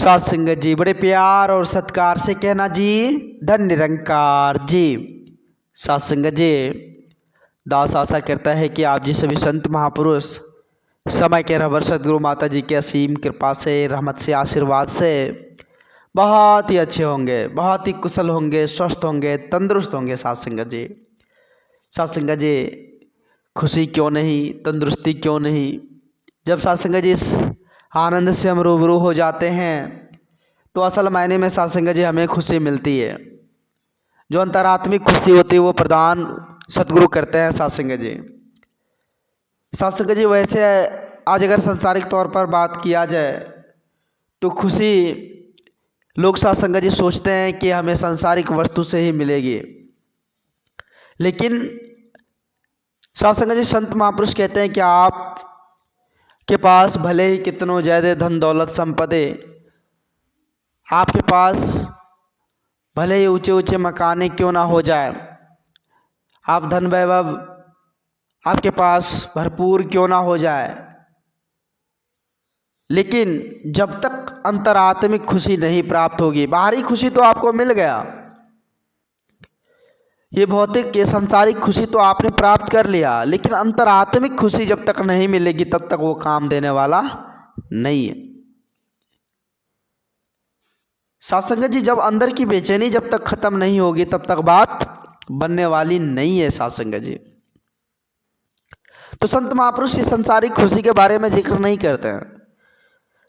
सात संगत जी, बड़े प्यार और सत्कार से कहना जी, धन निरंकार जी। सात संगत जी, दास आशा करता है कि आप जी सभी संत महापुरुष समय के रहबर सदगुरु माता जी के असीम कृपा से, रहमत से, आशीर्वाद से बहुत ही अच्छे होंगे, बहुत ही कुशल होंगे, स्वस्थ होंगे, तंदुरुस्त होंगे। सात संगत जी, सात संगत जी, खुशी क्यों नहीं, तंदुरुस्ती क्यों नहीं। जब सात संगत जी इस आनंद से हम रूबरू हो जाते हैं तो असल मायने में सात संगत जी हमें खुशी मिलती है। जो अंतरात्मिक खुशी होती है वो प्रदान सतगुरु करते हैं। सात संगत जी, सात संगत जी, वैसे आज अगर सांसारिक तौर पर बात किया जाए तो खुशी लोग सात संगत जी सोचते हैं कि हमें सांसारिक वस्तु से ही मिलेगी, लेकिन सात संगत जी संत महापुरुष कहते हैं कि आप के पास भले ही कितनों ज़्यादा धन दौलत संपत्ति, आपके पास भले ही ऊंचे ऊंचे मकाने क्यों ना हो जाए, आप धन वैभव आपके पास भरपूर क्यों ना हो जाए, लेकिन जब तक अंतरात्मिक खुशी नहीं प्राप्त होगी, बाहरी खुशी तो आपको मिल गया, ये भौतिक ये सांसारिक खुशी तो आपने प्राप्त कर लिया, लेकिन अंतरात्मिक खुशी जब तक नहीं मिलेगी तब तक वो काम देने वाला नहीं है। सात संगत जी, जब अंदर की बेचैनी जब तक खत्म नहीं होगी तब तक बात बनने वाली नहीं है। सात संगत जी, तो संत महापुरुष इस सांसारिक खुशी के बारे में जिक्र नहीं करते हैं।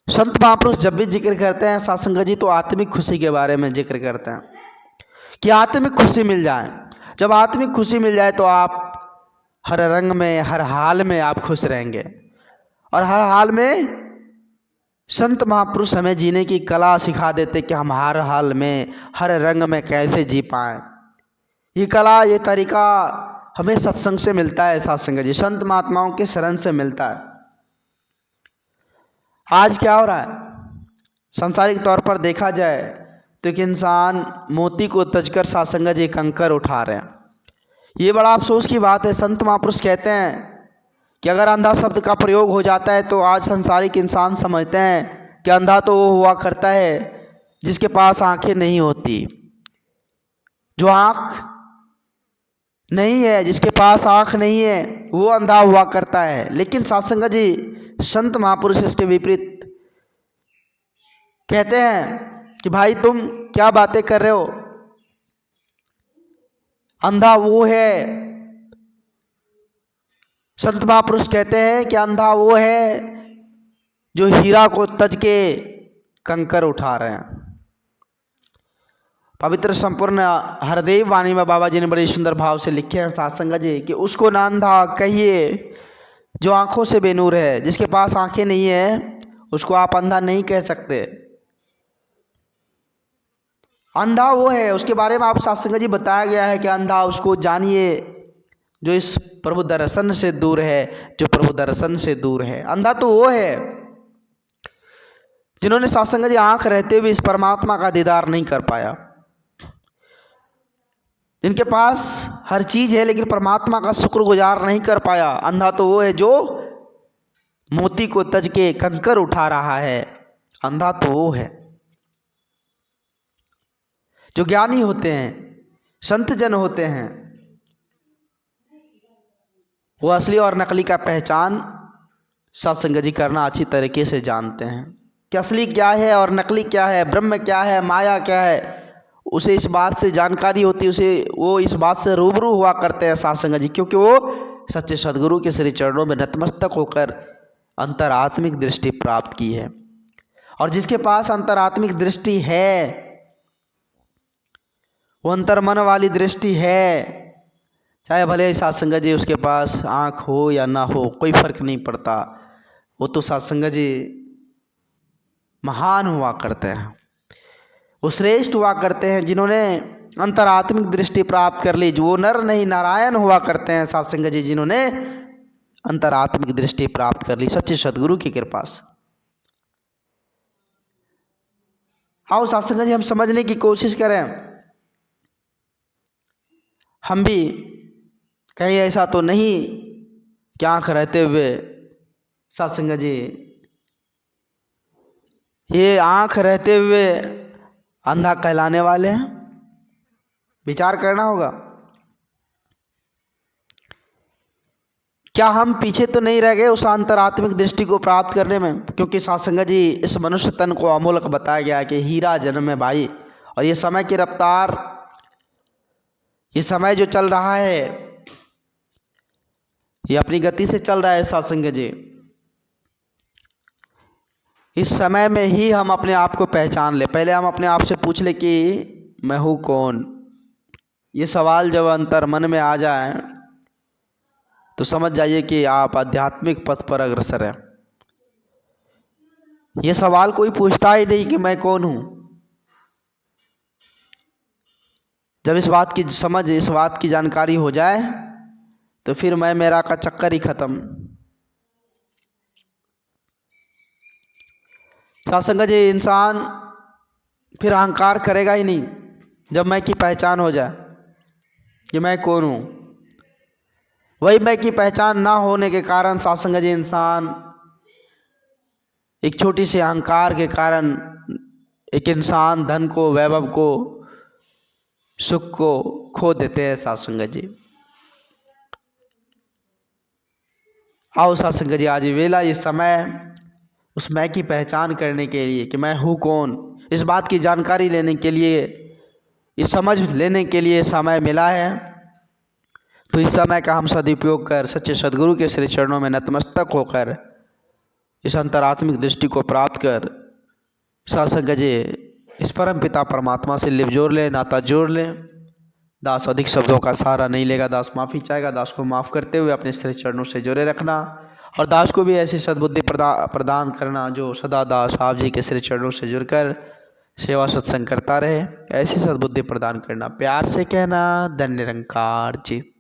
संत महापुरुष जब भी जिक्र करते हैं सात संगत जी, तो आत्मिक खुशी के बारे में जिक्र करते हैं कि आत्मिक खुशी मिल जाए। जब आत्मिक खुशी मिल जाए तो आप हर रंग में, हर हाल में आप खुश रहेंगे, और हर हाल में संत महापुरुष हमें जीने की कला सिखा देते कि हम हर हाल में, हर रंग में कैसे जी पाएं। ये कला, ये तरीका हमें सत्संग से मिलता है। सात संगत जी, संत महात्माओं के शरण से मिलता है। आज क्या हो रहा है, सांसारिक तौर पर देखा जाए तो एक इंसान मोती को तजकर सात संगत जी कंकर उठा रहे हैं। ये बड़ा अफसोस की बात है। संत महापुरुष कहते हैं कि अगर अंधा शब्द का प्रयोग हो जाता है तो आज संसारिक इंसान समझते हैं कि अंधा तो वो हुआ करता है जिसके पास आंखें नहीं होती, जो आंख नहीं है, जिसके पास आंख नहीं है वो अंधा हुआ करता है। लेकिन सात संगत जी, संत महापुरुष इसके विपरीत कहते हैं कि भाई तुम क्या बातें कर रहे हो, अंधा वो है। संत महापुरुष कहते हैं कि अंधा वो है जो हीरा को तज के कंकर उठा रहे हैं। पवित्र संपूर्ण हरदेव वाणी में बाबा जी ने बड़े सुंदर भाव से लिखे हैं सात संगत जी कि उसको ना अंधा कहिए जो आंखों से बेनूर है। जिसके पास आंखें नहीं है उसको आप अंधा नहीं कह सकते। अंधा वो है, उसके बारे में आप सात संगत जी बताया गया है कि अंधा उसको जानिए जो इस प्रभु दर्शन से दूर है, जो प्रभु दर्शन से दूर है। अंधा तो वो है जिन्होंने सात संगत जी आंख रहते हुए इस परमात्मा का दीदार नहीं कर पाया, जिनके पास हर चीज है लेकिन परमात्मा का शुक्रगुजार नहीं कर पाया। अंधा तो वो है जो मोती को तज के कंकर उठा रहा है। अंधा तो वो है। जो ज्ञानी होते हैं, संत जन होते हैं, वो असली और नकली का पहचान सात संगत जी करना अच्छी तरीके से जानते हैं कि असली क्या है और नकली क्या है, ब्रह्म क्या है, माया क्या है। उसे इस बात से जानकारी होती है, उसे वो इस बात से रूबरू हुआ करते हैं सात संगत जी, क्योंकि वो सच्चे सदगुरु के श्री चरणों में नतमस्तक होकर अंतरात्मिक दृष्टि प्राप्त की है। और जिसके पास अंतरात्मिक दृष्टि है, वो अंतर्मन वाली दृष्टि है, चाहे भले सात संगत जी उसके पास आँख हो या ना हो, कोई फर्क नहीं पड़ता। वो तो सात संगत जी महान हुआ करते हैं, वो श्रेष्ठ हुआ करते हैं जिन्होंने अंतरात्मिक दृष्टि प्राप्त कर ली। वो नर नहीं नारायण हुआ करते हैं सात संगत जी, जिन्होंने अंतरात्मिक दृष्टि प्राप्त कर ली सच्चे सदगुरु की कृपा से। आओ सात संगत जी, हम समझने की कोशिश करें। हम भी कहीं ऐसा तो नहीं कि आँख रहते हुए सात संगत जी ये आँख रहते हुए अंधा कहलाने वाले हैं। विचार करना होगा। क्या हम पीछे तो नहीं रह गए उस अंतरात्मिक दृष्टि को प्राप्त करने में? क्योंकि साथ संगत जी, इस मनुष्य तन को अमूल्य बताया गया है कि हीरा जन्म है भाई, और ये समय की रफ्तार, ये समय जो चल रहा है, ये अपनी गति से चल रहा है साथ संगत जी। इस समय में ही हम अपने आप को पहचान ले। पहले हम अपने आप से पूछ ले कि मैं हूँ कौन। ये सवाल जब अंतर मन में आ जाए तो समझ जाइए कि आप आध्यात्मिक पथ पर अग्रसर हैं। ये सवाल कोई पूछता ही नहीं कि मैं कौन हूँ। जब इस बात की समझ, इस बात की जानकारी हो जाए तो फिर मैं मेरा का चक्कर ही खत्म। सत्संग जी, इंसान फिर अहंकार करेगा ही नहीं जब मैं की पहचान हो जाए कि मैं कौन हूँ। वही मैं की पहचान ना होने के कारण सत्संग जी, इंसान एक छोटी सी अहंकार के कारण एक इंसान धन को, वैभव को, सुख को खो देते हैं। सत्संग जी, आओ सत्संग जी, आज वेला, ये समय उस मैं की पहचान करने के लिए कि मैं हूँ कौन, इस बात की जानकारी लेने के लिए, इस समझ लेने के लिए समय मिला है। तो इस समय का हम सदुपयोग कर सच्चे सदगुरु के श्री चरणों में नतमस्तक होकर इस अंतरात्मिक दृष्टि को प्राप्त कर सत्संग जी, इस परम पिता परमात्मा से लिप जोड़ ले, नाता जोड़ ले। दास अधिक शब्दों का सहारा नहीं लेगा, दास माफ़ी चाहेगा। दास को माफ़ करते हुए अपने श्री चरणों से जुड़े रखना, और दास को भी ऐसी सद्बुद्धि प्रदान करना जो सदा दास आप जी के श्री चरणों से जुड़कर सेवा सत्संग करता रहे। ऐसी सद्बुद्धि प्रदान करना। प्यार से कहना, धन्य निरंकार जी।